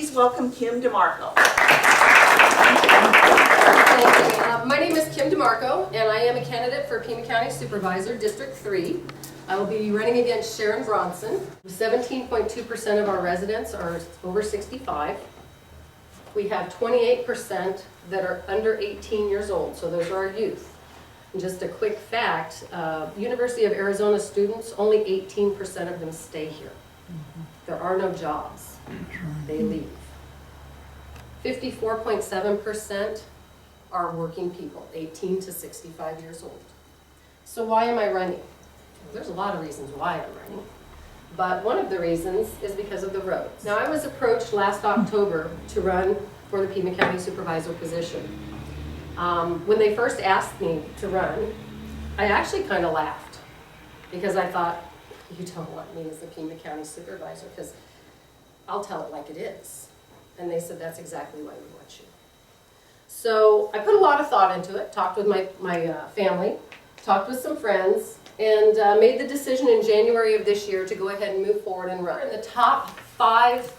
please welcome Kim DeMarco. Thank you. My name is Kim DeMarco, and I am a candidate for Pima County Supervisor, District 3. I will be running against Sharon Bronson. 17.2% of our residents are over 65. We have 28% that are under 18 years old, so those are our youth. And just a quick fact, University of Arizona students, only 18% of them stay here. There are no jobs. They leave. 54.7% are working people, 18 to 65 years old. So why am I running? There's a lot of reasons why I'm running, but one of the reasons is because of the roads. Now, I was approached last October to run for the Pima County Supervisor position. When they first asked me to run, I actually kind of laughed because I thought, you don't want me as the Pima County Supervisor because I'll tell it like it is. And they said, that's exactly why we want you. So I put a lot of thought into it, talked with my family, talked with some friends, and made the decision in January of this year to go ahead and move forward and run. We're in the top 5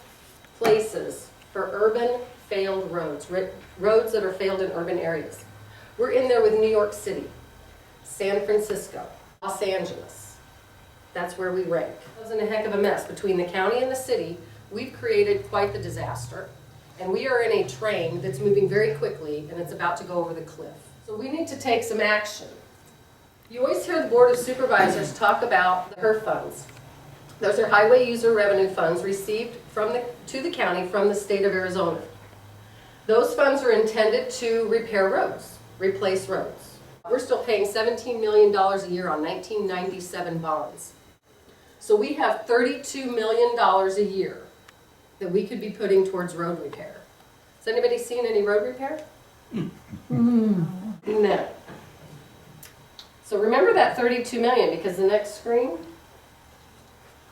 places for urban failed roads, roads that are failed in urban areas. We're in there with New York City, San Francisco, Los Angeles. That's where we rank. It was in a heck of a mess between the county and the city. We've created quite the disaster, and we are in a train that's moving very quickly, and it's about to go over the cliff. So we need to take some action. You always hear the Board of Supervisors talk about the HERF funds. Those are highway user revenue funds received to the county from the state of Arizona. Those funds are intended to repair roads, replace roads. We're still paying $17 million a year on 1997 bonds. So we have $32 million a year that we could be putting towards road repair. Has anybody seen any road repair? No. So remember that $32 million, because the next screen,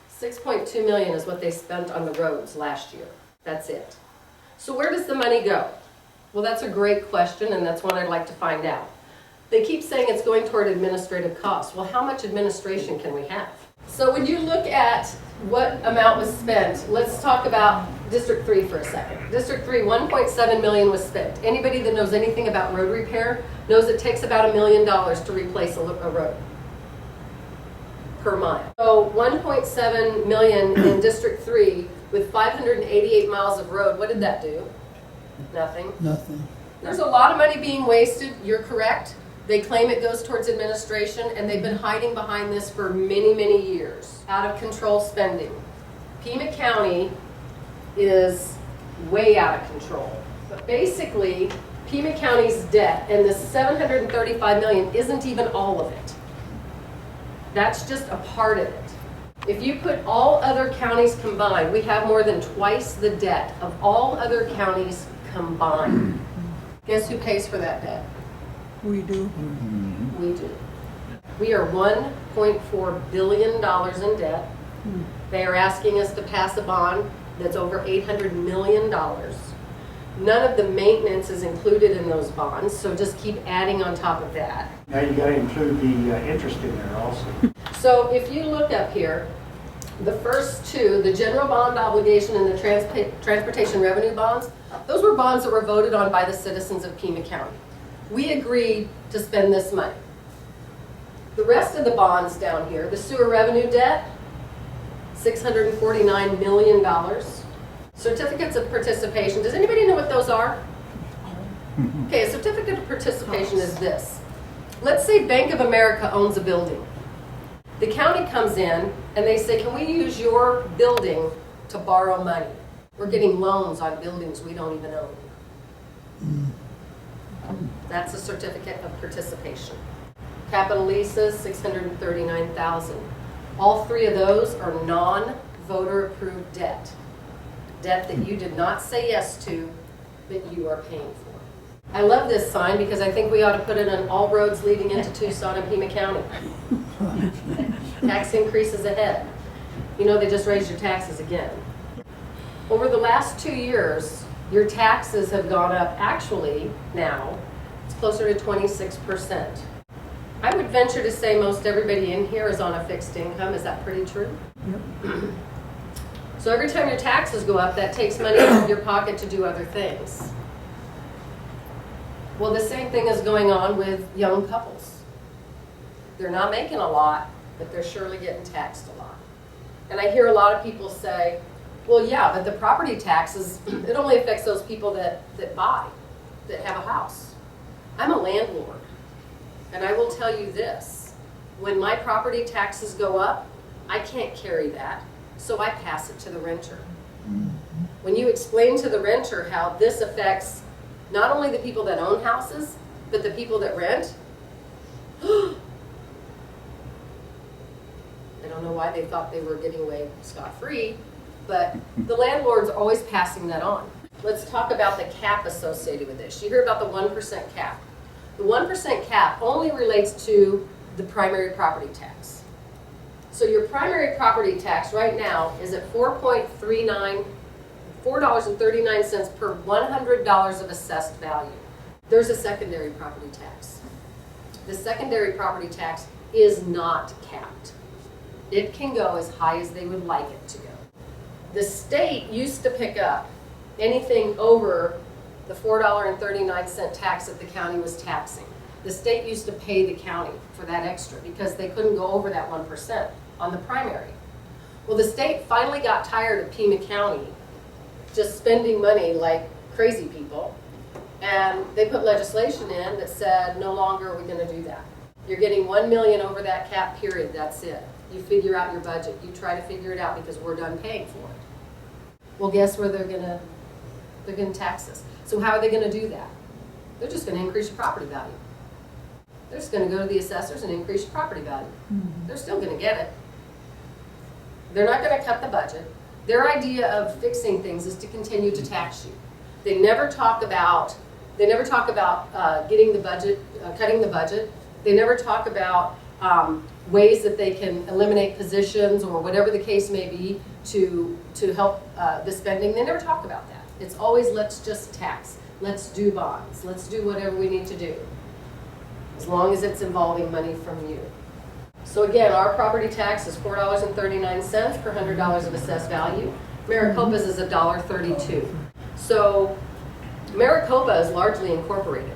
$6.2 million is what they spent on the roads last year. That's it. So where does the money go? Well, that's a great question, and that's one I'd like to find out. They keep saying it's going toward administrative costs. Well, how much administration can we have? So when you look at what amount was spent, let's talk about District 3 for a second. District 3, $1.7 million was spent. Anybody that knows anything about road repair knows it takes about $1 million to replace a road per mile. So $1.7 million in District 3 with 588 miles of road, what did that do? Nothing. Nothing. There's a lot of money being wasted, you're correct. They claim it goes towards administration, and they've been hiding behind this for many, many years. Out of control spending. Pima County is way out of control. But basically, Pima County's debt, and the $735 million isn't even all of it. That's just a part of it. If you put all other counties combined, we have more than twice the debt of all other counties combined. Guess who pays for that debt? We do. We do. We are $1.4 billion in debt. They are asking us to pass a bond that's over $800 million. None of the maintenance is included in those bonds, so just keep adding on top of that. Now you got to include the interest in there also. So if you look up here, the first two, the general bond obligation and the transportation revenue bonds, those were bonds that were voted on by the citizens of Pima County. We agreed to spend this money. The rest of the bonds down here, the sewer revenue debt, $649 million. Certificates of participation, does anybody know what those are? Okay, a certificate of participation is this. Let's say Bank of America owns a building. The county comes in and they say, can we use your building to borrow money? We're getting loans on buildings we don't even own. That's a certificate of participation. Capital leases, $639,000. All 3 of those are non-voter approved debt. Debt that you did not say yes to, that you are paying for. I love this sign because I think we ought to put it on all roads leading into Tucson and Pima County. Tax increases ahead. You know, they just raised your taxes again. Over the last 2 years, your taxes have gone up, actually now, it's closer to 26%. I would venture to say most everybody in here is on a fixed income. Is that pretty true? Yep. So every time your taxes go up, that takes money out of your pocket to do other things. Well, the same thing is going on with young couples. They're not making a lot, but they're surely getting taxed a lot. And I hear a lot of people say, well, yeah, but the property taxes, it only affects those people that buy, that have a house. I'm a landlord, and I will tell you this. When my property taxes go up, I can't carry that, so I pass it to the renter. When you explain to the renter how this affects not only the people that own houses, but the people that rent, I don't know why they thought they were getting away scot-free, but the landlord's always passing that on. Let's talk about the cap associated with this. You hear about the 1% cap. The 1% cap only relates to the primary property tax. So your primary property tax right now is at $4.39 per $100 of assessed value. There's a secondary property tax. The secondary property tax is not capped. It can go as high as they would like it to go. The state used to pick up anything over the $4.39 tax that the county was taxing. The state used to pay the county for that extra because they couldn't go over that 1% on the primary. Well, the state finally got tired of Pima County just spending money like crazy people, and they put legislation in that said no longer are we going to do that. You're getting $1 million over that cap period, that's it. You figure out your budget. You try to figure it out because we're done paying for it. Well, guess where they're going to tax us. So how are they going to do that? They're just going to increase your property value. They're just going to go to the assessors and increase your property value. They're still going to get it. They're not going to cut the budget. Their idea of fixing things is to continue to tax you. They never talk about getting the budget, cutting the budget. They never talk about ways that they can eliminate positions or whatever the case may be to help the spending. They never talk about that. It's always let's just tax. Let's do bonds. Let's do whatever we need to do, as long as it's involving money from you. So again, our property tax is $4.39 per $100 of assessed value. Maricopa's is $1.32. So Maricopa is largely incorporated.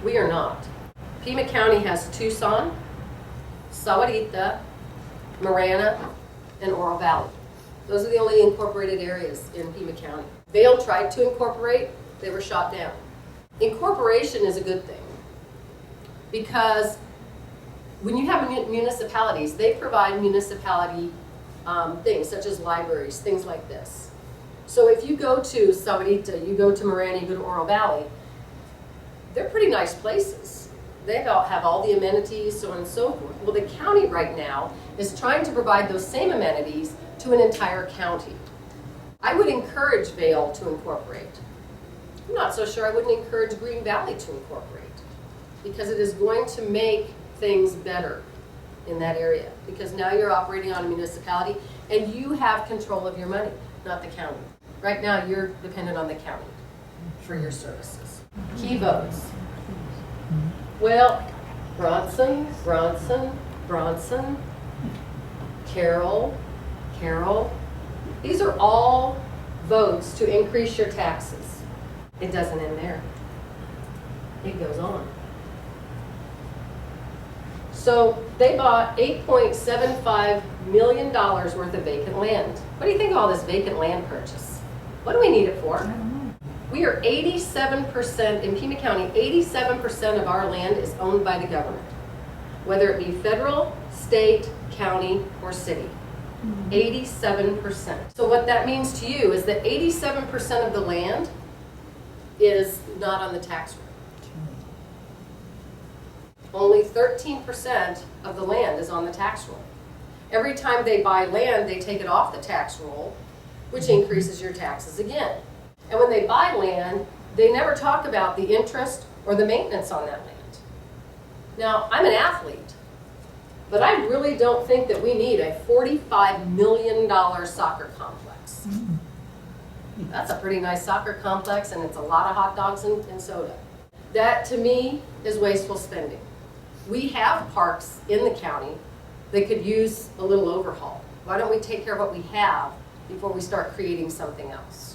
We are not. Pima County has Tucson, Sahuarita, Marana, and Oro Valley. Those are the only incorporated areas in Pima County. Vail tried to incorporate, they were shot down. Incorporation is a good thing because when you have municipalities, they provide municipality things such as libraries, things like this. So if you go to Sahuarita, you go to Marana, you go to Oro Valley, they're pretty nice places. They have all the amenities, so on and so forth. Well, the county right now is trying to provide those same amenities to an entire county. I would encourage Vail to incorporate. I'm not so sure I wouldn't encourage Green Valley to incorporate because it is going to make things better in that area because now you're operating on a municipality and you have control of your money, not the county. Right now you're dependent on the county for your services. Key votes. Well, Bronson, Carroll. These are all votes to increase your taxes. It doesn't end there. It goes on. So they bought $8.75 million worth of vacant land. What do you think of all this vacant land purchase? What do we need it for? We are 87%, in Pima County, 87% of our land is owned by the government, whether it be federal, state, county, or city. 87%. So what that means to you is that 87% of the land is not on the tax roll. Only 13% of the land is on the tax roll. Every time they buy land, they take it off the tax roll, which increases your taxes again. And when they buy land, they never talk about the interest or the maintenance on that land. Now, I'm an athlete, but I really don't think that we need a $45 million soccer complex. That's a pretty nice soccer complex, and it's a lot of hot dogs and soda. That, to me, is wasteful spending. We have parks in the county that could use a little overhaul. Why don't we take care of what we have before we start creating something else.